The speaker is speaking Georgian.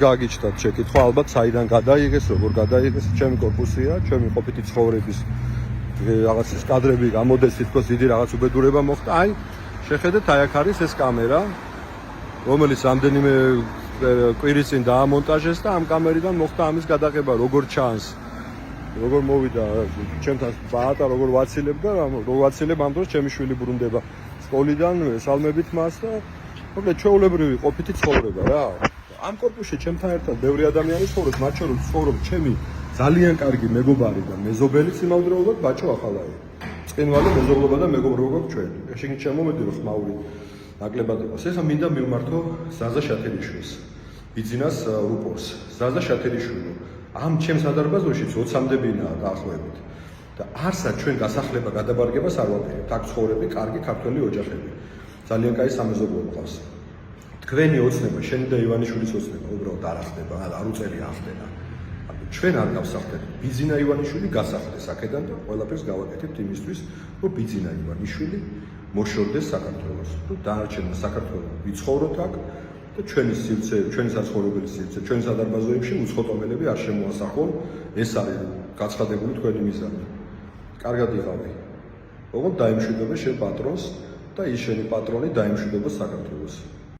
გააგიჩნდათ შეკითხვა, ალბათ საიდან გადაიღეს, როგორ გადაიღეს, ჩემი კორპუსია, ჩემი ყოფითი ცხოვრების რაღაც ის კადრები გამოდეს, თითქოს დიდი რაღაც უბედურება მოხდა. აი, შეხედეთ, აი აქ არის ეს კამერა, რომელიც რამდენიმე კვირის წინ დაამონტაჟეს და ამ კამერიდან მოხდა ამის გადაღება, როგორ ჩანს. როგორ მოვიდა ჩემთან ბაატა, როგორ ვაცილებდა, როგორ ვაცილებ ამ დროს ჩემი შვილი ბრუნდება სკოლიდან, სალმებით მას და მოკლედ ჩვეულებრივი ყოფითი ცხოვრება რა. ამ კორპუსში ჩემთან ერთად ბევრი ადამიანი ცხოვრობს, მათ შორის ცხოვრობს ჩემი ძალიან კარგი მეგობარი და მეზობელი სიმავდრეულად ბაჭო ახალაი. წინვალი მეზობლობა და მეგობრობა ჩვენ. შეგიძლიათ შემომედი რომ ხმაური ნაკლებად იყოს. ეხლა მინდა მივმართო ზაზა შათელიშვილს, ბიძინას რუპორს. ზაზა შათელიშვილი ამ ჩემს სადარბაზოში 20-მდებინაა დაახლოებით. და არსად ჩვენ გასახლება გადაბარგებას არ ვაპირებთ. აქ ცხოვრები კარგი ქართველი ოჯახები. ძალიან კაი სამეზობლო ყავს. თქვენი ოცნება, შენი და ივანიშვილის ოცნება უბრალოდ არ ახდება, არ უწევია ახდენა. ჩვენ არ გავსახდეთ. ბიძინა ივანიშვილი გასახლდეს აქედან და ყველაფერს გავაკეთებთ იმისთვის, რომ ბიძინა ივანიშვილი მოშორდეს საქართველოს. თუ დანარჩენმა საქართველოს ვიცხოვროთ აქ და ჩვენი სივრცე, ჩვენი საცხოვრებელი სივრცე, ჩვენი სადარბაზოებში უცხოტომელები არ შემოასახლონ. ეს არის გაცხადებული თქვენი მიზანი. კარგად იყავი. ოღონდ დაიმშვიდობე შენ პატრონს და ის შენი პატრონი დაიმშვიდობა საქართველოს.